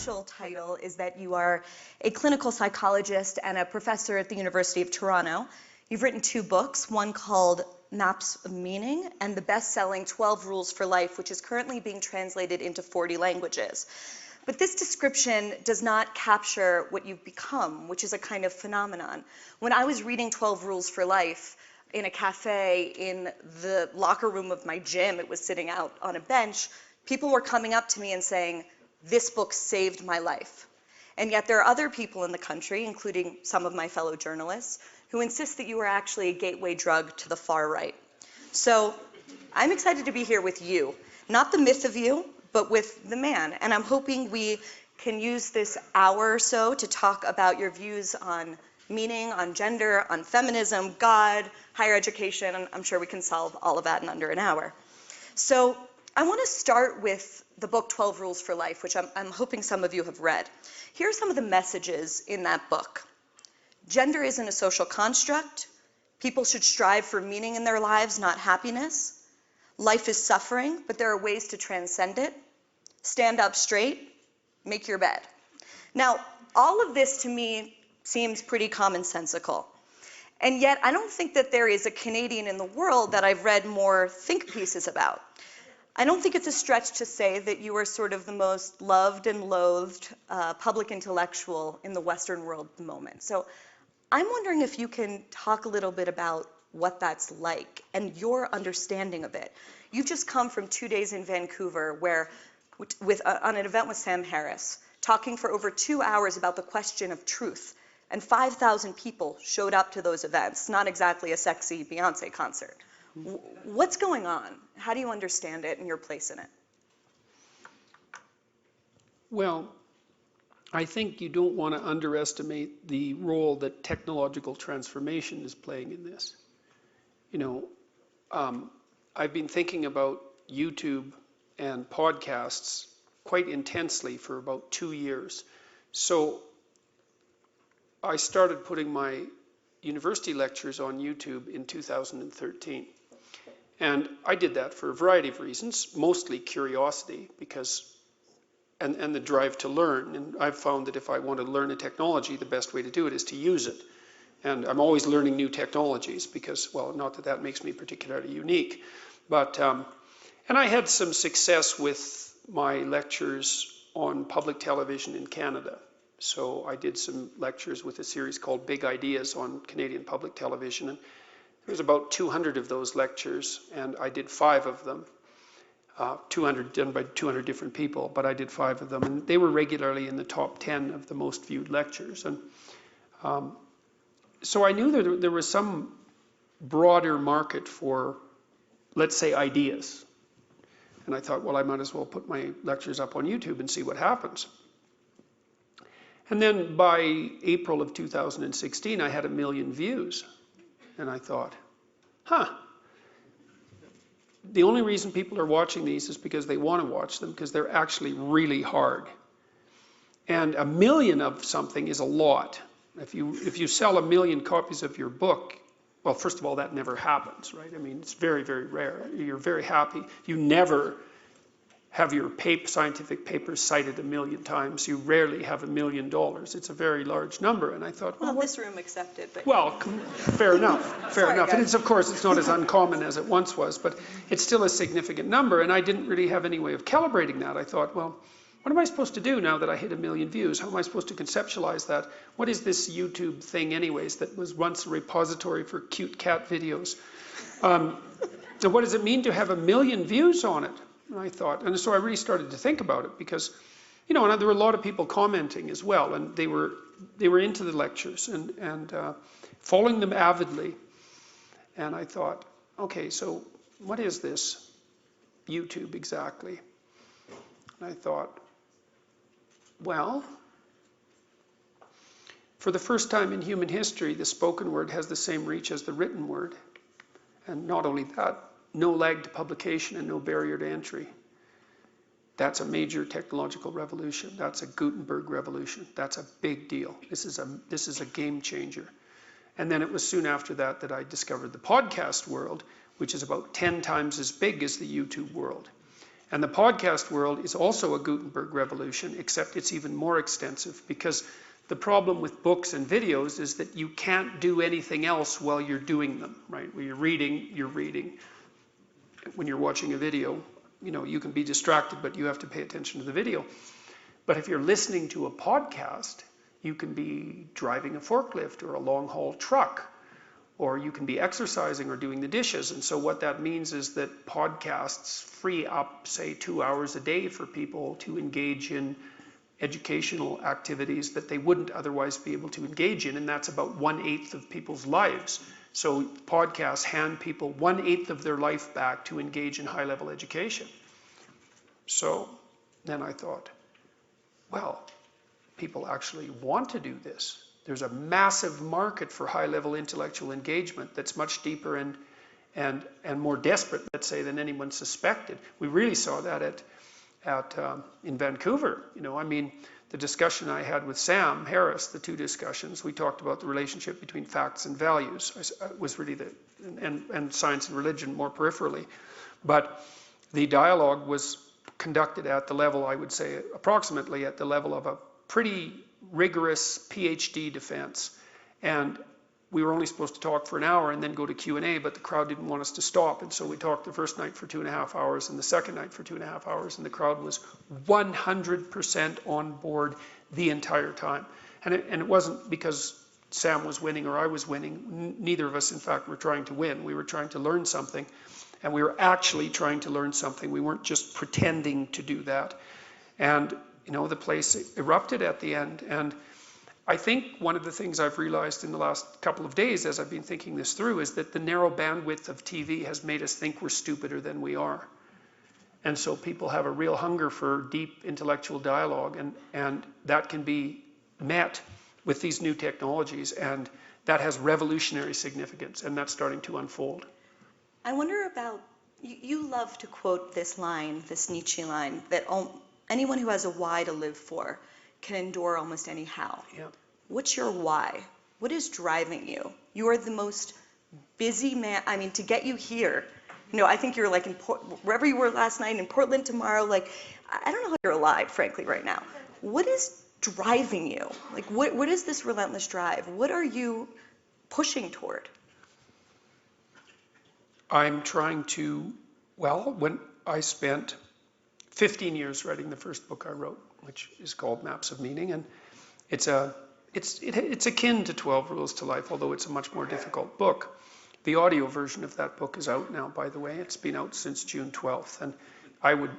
official title is that you are a clinical psychologist and a professor at the University of Toronto. You've written 2 books, one called Maps of Meaning and the best-selling 12 Rules for Life, which is currently being translated into 40 languages. But this description does not capture what you've become, which is a kind of phenomenon. When I was reading 12 Rules for Life in a cafe in the locker room of my gym, it was sitting out on a bench, people were coming up to me and saying, "This book saved my life." And yet there are other people in the country, including some of my fellow journalists, who insist that you are actually a gateway drug to the far right. So I'm excited to be here with you, not the myth of you, but with the man. And I'm hoping we can use this hour or so to talk about your views on meaning, on gender, on feminism, God, higher education, and I'm sure we can solve all of that in under an hour. So I want to start with the book 12 Rules for Life, which I'm hoping some of you have read. Here are some of the messages in that book. Gender isn't a social construct. People should strive for meaning in their lives, not happiness. Life is suffering, but there are ways to transcend it. Stand up straight, make your bed. Now, all of this to me seems pretty commonsensical. And yet, I don't think that there is a Canadian in the world that I've read more think pieces about. I don't think it's a stretch to say that you are sort of the most loved and loathed public intellectual in the Western world at the moment. So I'm wondering if you can talk a little bit about what that's like and your understanding of it. You've just come from 2 days in Vancouver where, on an event with Sam Harris, talking for over 2 hours about the question of truth, and 5,000 people showed up to those events. Not exactly a sexy Beyonce concert. What's going on? How do you understand it and your place in it? Well, I think you don't want to underestimate the role that technological transformation is playing in this. You know, I've been thinking about YouTube and podcasts quite intensely for about 2 years. So I started putting my university lectures on YouTube in 2013. And I did that for a variety of reasons, mostly curiosity, and the drive to learn. And I've found that if I want to learn a technology, the best way to do it is to use it. And I'm always learning new technologies because, well, not that that makes me particularly unique, but, and I had some success with my lectures on public television in Canada. So I did some lectures with a series called Big Ideas on Canadian public television. And there was about 200 of those lectures, and I did 5 of them. 200 done by 200 different people, but I did 5 of them. And they were regularly in the top 10 of the most viewed lectures. And so I knew that there was some broader market for, let's say, ideas. And I thought, well, I might as well put my lectures up on YouTube and see what happens. And then by April of 2016, I had 1 million views. And I thought, the only reason people are watching these is because they want to watch them, because they're actually really hard. And 1 million of something is a lot. If you sell 1 million copies of your book, well, first of all, that never happens, right? I mean, it's very, very rare. You're very happy. You never have your scientific papers cited 1 million times. You rarely have $1 million. It's a very large number. And I thought, well, this room accepted. But well, fair enough, fair enough. Guys. And it's, of course, it's not as uncommon as it once was, but it's still a significant number. And I didn't really have any way of calibrating that. I thought, well, what am I supposed to do now that I hit 1 million views? How am I supposed to conceptualize that? What is this YouTube thing anyways that was once a repository for cute cat videos? And what does it mean to have 1 million views on it? And I thought, and so I really started to think about it because, you know, and there were a lot of people commenting as well, and they were into the lectures and following them avidly. And I thought, okay, so what is this YouTube exactly? And I thought, well, for the first time in human history, the spoken word has the same reach as the written word. And not only that, no lag to publication and no barrier to entry. That's a major technological revolution. That's a Gutenberg revolution. That's a big deal. This is a game changer. And then it was soon after that that I discovered the podcast world, which is about 10 times as big as the YouTube world. And the podcast world is also a Gutenberg revolution, except it's even more extensive, because the problem with books and videos is that you can't do anything else while you're doing them, right? When you're reading, you're reading. When you're watching a video, you know, you can be distracted, but you have to pay attention to the video. But if you're listening to a podcast, you can be driving a forklift or a long-haul truck, or you can be exercising or doing the dishes. And so what that means is that podcasts free up, say, 2 hours a day for people to engage in educational activities that they wouldn't otherwise be able to engage in, and that's about 1/8 of people's lives. So podcasts hand people 1/8 of their life back to engage in high-level education. So then I thought, well, people actually want to do this. There's a massive market for high-level intellectual engagement that's much deeper and more desperate, let's say, than anyone suspected. We really saw that in Vancouver. You know, I mean, the discussion I had with Sam Harris, the 2 discussions, we talked about the relationship between facts and values. Was really and science and religion more peripherally, but the dialogue was conducted at the level, I would say, approximately at the level of a pretty rigorous PhD defense. And we were only supposed to talk for an hour and then go to Q&A, but the crowd didn't want us to stop. And so we talked the first night for 2.5 hours and the second night for 2.5 hours, and the crowd was 100% on board the entire time. And it wasn't because Sam was winning or I was winning. Neither of us, in fact, were trying to win. We were trying to learn something, and we were actually trying to learn something. We weren't just pretending to do that. And you know, the place erupted at the end. And I think one of the things I've realized in the last couple of days as I've been thinking this through is that the narrow bandwidth of TV has made us think we're stupider than we are. And so people have a real hunger for deep intellectual dialogue, and that can be met with these new technologies, and that has revolutionary significance, and that's starting to unfold. I wonder about, you love to quote this line, this Nietzsche line, that anyone who has a why to live for can endure almost any how. Yeah. What's your why? What is driving you? You are the most busy man. I mean, to get you here, you know, I think you're like wherever you were last night, in Portland tomorrow. Like, I don't know how you're alive, frankly, right now. What is driving you? Like, what is this relentless drive? What are you pushing toward? I'm trying to, well, when I spent 15 years writing the first book I wrote, which is called Maps of Meaning, and it's akin to 12 Rules to Life, although it's a much more difficult book. The audio version of that book is out now, by the way. It's been out since June 12th, and I would,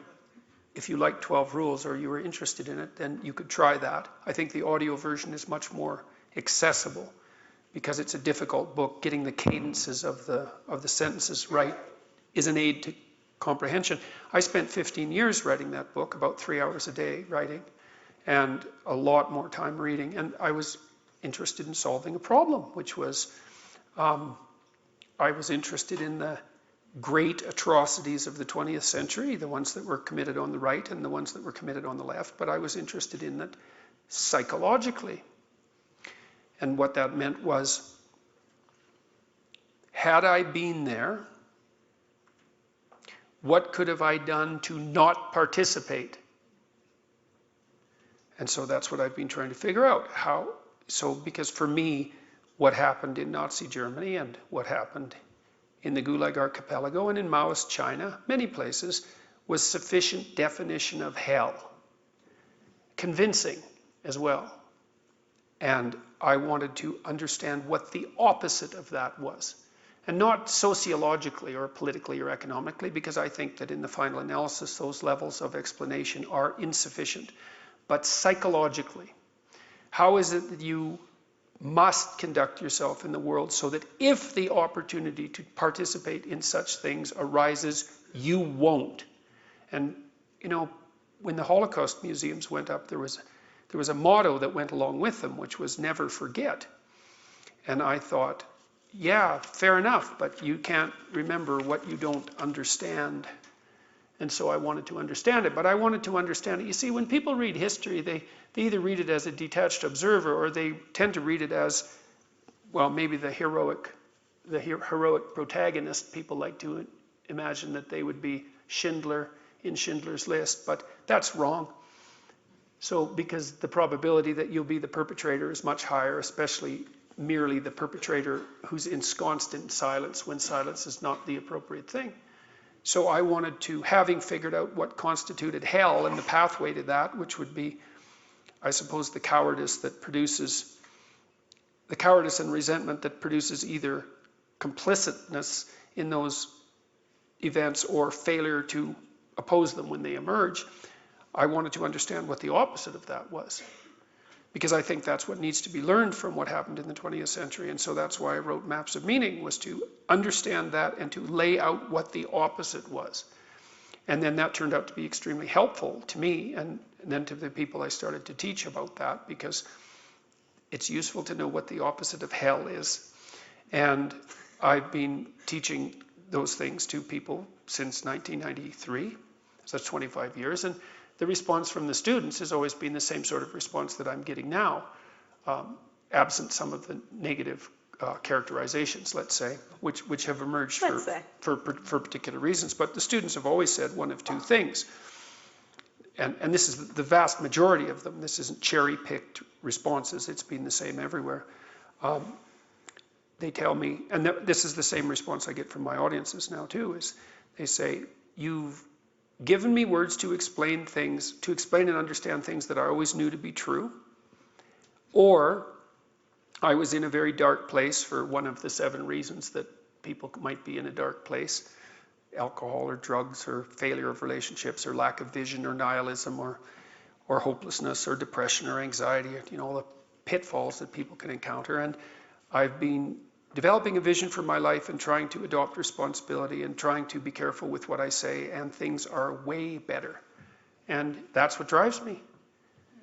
if you like 12 Rules or you were interested in it, then you could try that. I think the audio version is much more accessible because it's a difficult book. Getting the cadences of the sentences right is an aid to comprehension. I spent 15 years writing that book, about 3 hours a day writing, and a lot more time reading. And I was interested in solving a problem, which was, I was interested in the great atrocities of the 20th century, the ones that were committed on the right and the ones that were committed on the left, but I was interested in that psychologically. And what that meant was, had I been there, what could have I done to not participate? And so that's what I've been trying to figure out. Because for me, what happened in Nazi Germany and what happened in the Gulag Archipelago and in Maoist China, many places, was sufficient definition of hell. Convincing as well. And I wanted to understand what the opposite of that was. And not sociologically or politically or economically, because I think that in the final analysis, those levels of explanation are insufficient. But psychologically, how is it that you must conduct yourself in the world so that if the opportunity to participate in such things arises, you won't? And, you know, when the Holocaust museums went up, there was a motto that went along with them, which was never forget. And I thought, yeah, fair enough, but you can't remember what you don't understand. And so I wanted to understand it, but I wanted to understand it. You see, when people read history, they either read it as a detached observer, or they tend to read it as, well, maybe the heroic protagonist. People like to imagine that they would be Schindler in Schindler's List, but that's wrong. So because the probability that you'll be the perpetrator is much higher, especially merely the perpetrator who's ensconced in silence when silence is not the appropriate thing. So I wanted to, having figured out what constituted hell and the pathway to that, which would be, I suppose, the cowardice and resentment that produces either complicitness in those events or failure to oppose them when they emerge, I wanted to understand what the opposite of that was. Because I think that's what needs to be learned from what happened in the 20th century. And so that's why I wrote Maps of Meaning, was to understand that and to lay out what the opposite was. And then that turned out to be extremely helpful to me and then to the people I started to teach about that, because it's useful to know what the opposite of hell is. And I've been teaching those things to people since 1993, so that's 25 years. And the response from the students has always been the same sort of response that I'm getting now, absent some of the negative characterizations, let's say, which have emerged for particular reasons. But the students have always said one of two things, and this is the vast majority of them. This isn't cherry-picked responses. It's been the same everywhere. They tell me, and this is the same response I get from my audiences now too, is they say, you've given me words to explain things, to explain and understand things that I always knew to be true, or I was in a very dark place for one of the 7 reasons that people might be in a dark place: alcohol or drugs or failure of relationships or lack of vision or nihilism or hopelessness or depression or anxiety, all the pitfalls that people can encounter. And I've been developing a vision for my life and trying to adopt responsibility and trying to be careful with what I say, and things are way better. And that's what drives me.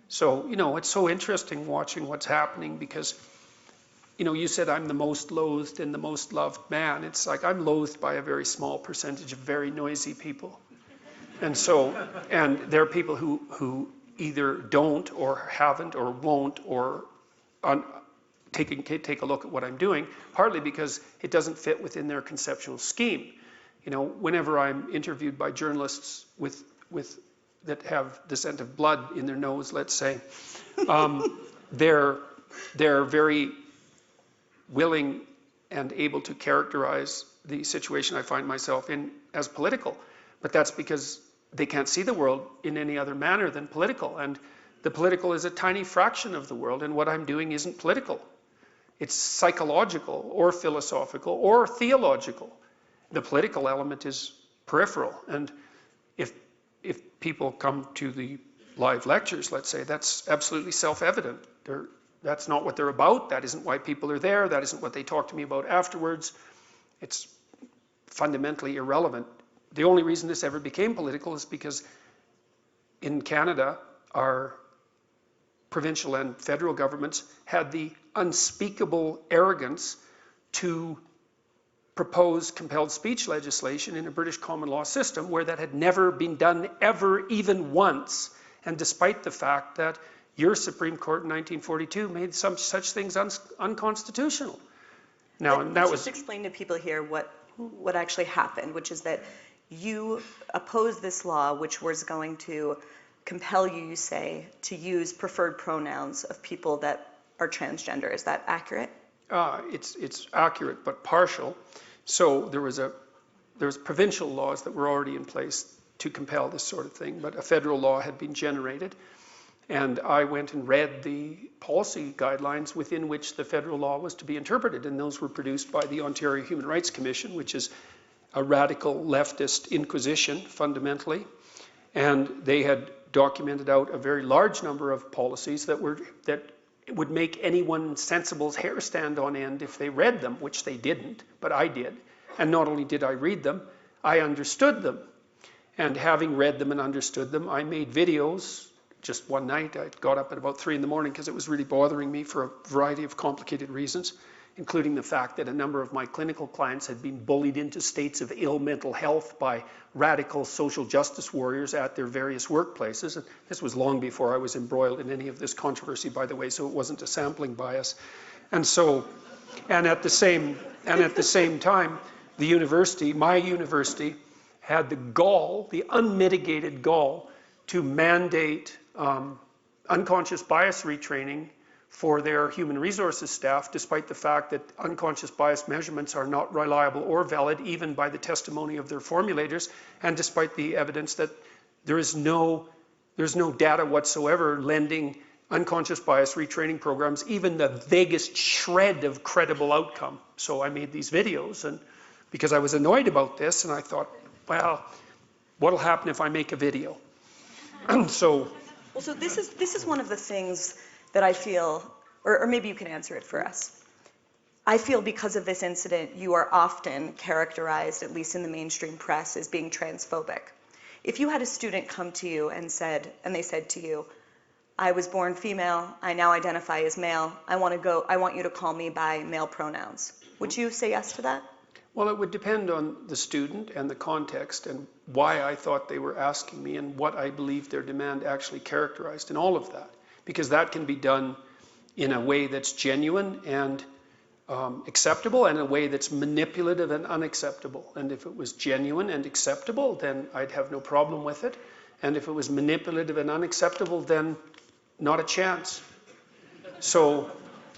So, it's so interesting watching what's happening, because, you said I'm the most loathed and the most loved man. It's like I'm loathed by a very small percentage of very noisy people. And so, and there are people who either don't or haven't or won't or take a look at what I'm doing, partly because it doesn't fit within their conceptual scheme. Whenever I'm interviewed by journalists with that have the scent of blood in their nose, let's say, they're very willing and able to characterize the situation I find myself in as political. But that's because they can't see the world in any other manner than political. And the political is a tiny fraction of the world, and what I'm doing isn't political. It's psychological or philosophical or theological. The political element is peripheral. And if people come to the live lectures, let's say, that's absolutely self-evident. That's not what they're about. That isn't why people are there. That isn't what they talk to me about afterwards. It's fundamentally irrelevant. The only reason this ever became political is because in Canada, our provincial and federal governments had the unspeakable arrogance to propose compelled speech legislation in a British common law system where that had never been done ever, even once. And despite the fact that your Supreme Court in 1942 made some such things unconstitutional. Now, and that was... Just explain to people here what actually happened, which is that you opposed this law, which was going to compel you, you say, to use preferred pronouns of people that are transgender. Is that accurate? It's accurate, but partial. So there was provincial laws that were already in place to compel this sort of thing, but a federal law had been generated. And I went and read the policy guidelines within which the federal law was to be interpreted, and those were produced by the Ontario Human Rights Commission, which is a radical leftist inquisition, fundamentally. And they had documented out a very large number of policies that would make anyone sensible's hair stand on end if they read them, which they didn't, but I did. And not only did I read them, I understood them. And having read them and understood them, I made videos. Just one night, I got up at about 3 in the morning because it was really bothering me for a variety of complicated reasons, including the fact that a number of my clinical clients had been bullied into states of ill mental health by radical social justice warriors at their various workplaces. And this was long before I was embroiled in any of this controversy, by the way, so it wasn't a sampling bias. And so, and at the same time, the university, my university, had the gall, the unmitigated gall, to mandate unconscious bias retraining for their human resources staff, despite the fact that unconscious bias measurements are not reliable or valid, even by the testimony of their formulators, and despite the evidence that there's no data whatsoever lending unconscious bias retraining programs even the vaguest shred of credible outcome. So I made these videos, and because I was annoyed about this, and I thought, well, what'll happen if I make a video? So this is one of the things that I feel, or maybe you can answer it for us. I feel because of this incident, you are often characterized, at least in the mainstream press, as being transphobic. If you had a student come to you and they said to you, I was born female, I now identify as male, I want you to call me by male pronouns, would you say yes to that? Well, it would depend on the student and the context and why I thought they were asking me and what I believed their demand actually characterized and all of that. Because that can be done in a way that's genuine and acceptable, and in a way that's manipulative and unacceptable. And if it was genuine and acceptable, then I'd have no problem with it. And if it was manipulative and unacceptable, then not a chance. So,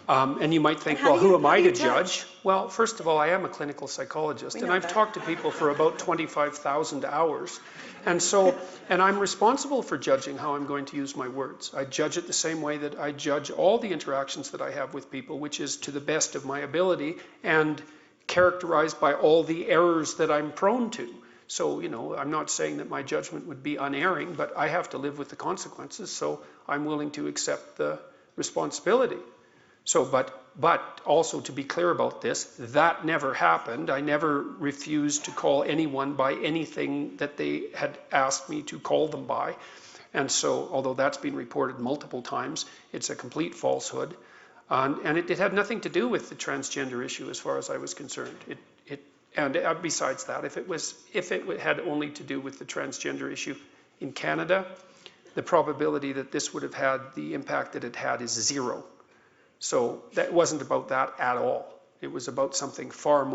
and you might think, well, who am I to judge? Well, first of all, I am a clinical psychologist, and I've talked to people for about 25,000 hours. And so, and I'm responsible for judging how I'm going to use my words. I judge it the same way that I judge all the interactions that I have with people, which is to the best of my ability and characterized by all the errors that I'm prone to. So, you know, I'm not saying that my judgment would be unerring, but I have to live with the consequences, so I'm willing to accept the responsibility. So, but also to be clear about this, that never happened. I never refused to call anyone by anything that they had asked me to call them by. And so, although that's been reported multiple times, it's a complete falsehood. And it had nothing to do with the transgender issue as far as I was concerned. And besides that, if it had only to do with the transgender issue in Canada, the probability that this would have had the impact that it had is zero. So that wasn't about that at all. It was about something far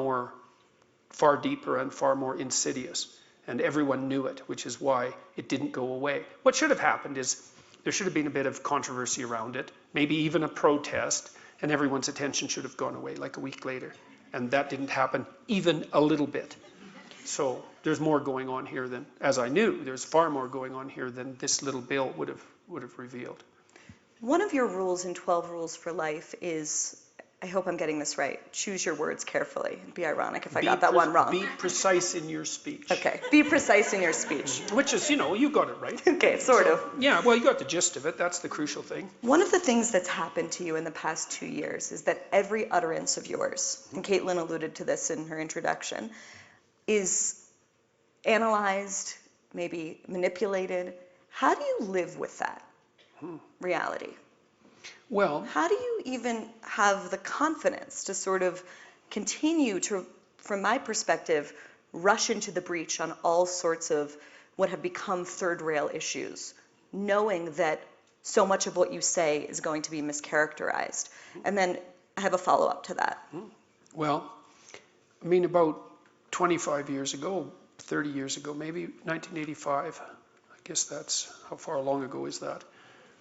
deeper and far more insidious. And everyone knew it, which is why it didn't go away. What should have happened is there should have been a bit of controversy around it, maybe even a protest, and everyone's attention should have gone away like a week later. And that didn't happen even a little bit. So there's more going on here than, as I knew, there's far more going on here than this little bill would have revealed. One of your rules in 12 Rules for Life is, I hope I'm getting this right, choose your words carefully. It'd be ironic if I got that one wrong. Be precise in your speech. Okay, be precise in your speech. Which is, you know, you got it right. Okay, sort of. Yeah, well, you got the gist of it. That's the crucial thing. One of the things that's happened to you in the past 2 years is that every utterance of yours, and Caitlin alluded to this in her introduction, is analyzed, maybe manipulated. How do you live with that reality? Well, how do you even have the confidence to sort of continue to, from my perspective, rush into the breach on all sorts of what have become third rail issues, knowing that so much of what you say is going to be mischaracterized? And then I have a follow-up to that. Well, I mean, about 25 years ago, 30 years ago, maybe 1985, I guess that's, how far long ago is that?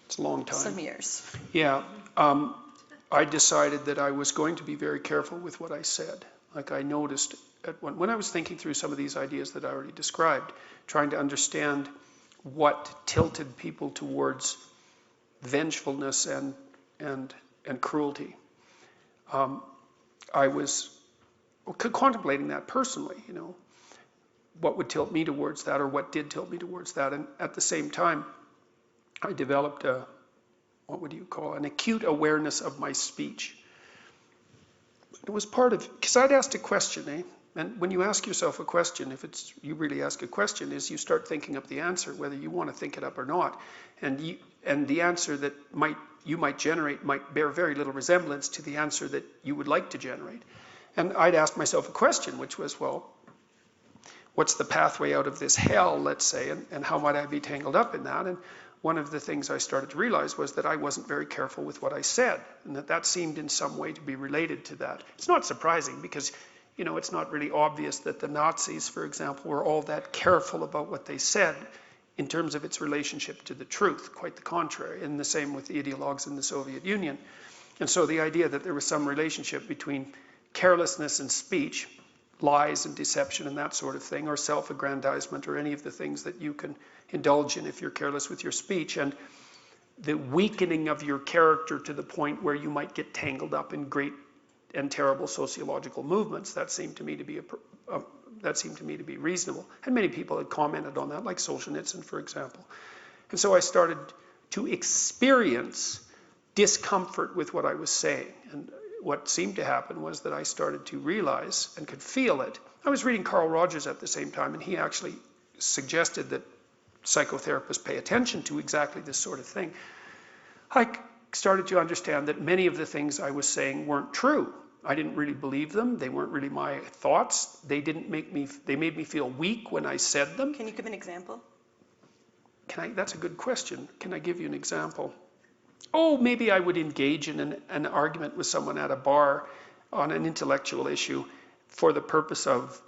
It's a long time. Some years. Yeah. I decided that I was going to be very careful with what I said. Like I noticed when I was thinking through some of these ideas that I already described, trying to understand what tilted people towards vengefulness and cruelty. I was contemplating that personally, you know, what would tilt me towards that, or what did tilt me towards that. And at the same time, I developed an acute awareness of my speech. It was part of, because I'd asked a question, and when you ask yourself a question, if you really ask a question, is you start thinking up the answer, whether you want to think it up or not. And the answer that you might generate might bear very little resemblance to the answer that you would like to generate. And I'd asked myself a question, which was, well, what's the pathway out of this hell, let's say, and how might I be tangled up in that? And one of the things I started to realize was that I wasn't very careful with what I said, and that seemed in some way to be related to that. It's not surprising, because you know, it's not really obvious that the Nazis, for example, were all that careful about what they said in terms of its relationship to the truth. Quite the contrary, and the same with the ideologues in the Soviet Union. And so the idea that there was some relationship between carelessness in speech, lies and deception and that sort of thing, or self-aggrandizement, or any of the things that you can indulge in if you're careless with your speech, and the weakening of your character to the point where you might get tangled up in great and terrible sociological movements. That seemed to me to be reasonable. And many people had commented on that, like Solzhenitsyn, for example. And so I started to experience discomfort with what I was saying. And what seemed to happen was that I started to realize and could feel it. I was reading Carl Rogers at the same time, and he actually suggested that psychotherapists pay attention to exactly this sort of thing. I started to understand that many of the things I was saying weren't true. I didn't really believe them. They weren't really my thoughts. They made me feel weak when I said them. Can you give an example? That's a good question. Can I give you an example? Oh, maybe I would engage in an argument with someone at a bar on an intellectual issue for the purpose of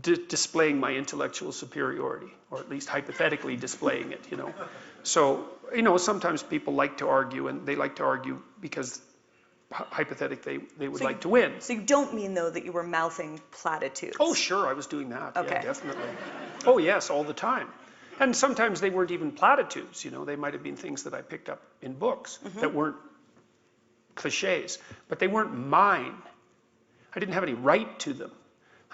displaying my intellectual superiority, or at least hypothetically displaying it, you know. So, you know, sometimes people like to argue, and they like to argue because hypothetically they would like to win. So you don't mean, though, that you were mouthing platitudes? Oh, sure, I was doing that. Okay. Yeah, definitely. Oh, yes, all the time. And sometimes they weren't even platitudes, you know. They might have been things that I picked up in books that weren't cliches, but they weren't mine. I didn't have any right to them.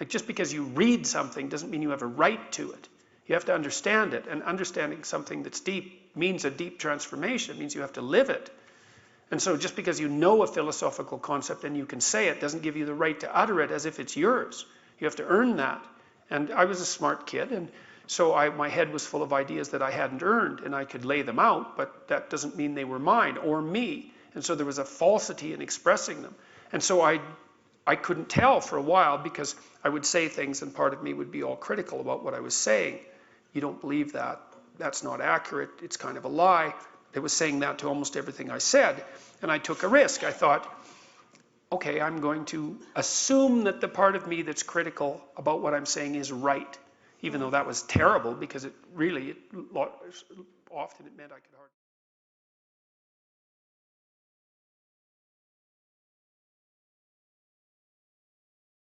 Like, just because you read something doesn't mean you have a right to it. You have to understand it, and understanding something that's deep means a deep transformation. It means you have to live it. And so just because you know a philosophical concept and you can say it doesn't give you the right to utter it as if it's yours. You have to earn that. And I was a smart kid, and so my head was full of ideas that I hadn't earned, and I could lay them out, but that doesn't mean they were mine or me. And so there was a falsity in expressing them. And so I couldn't tell for a while, because I would say things and part of me would be all critical about what I was saying. You don't believe that. That's not accurate. It's kind of a lie. They was saying that to almost everything I said. And I took a risk. I thought, okay, I'm going to assume that the part of me that's critical about what I'm saying is right. Even though that was terrible, because often it meant I could hardly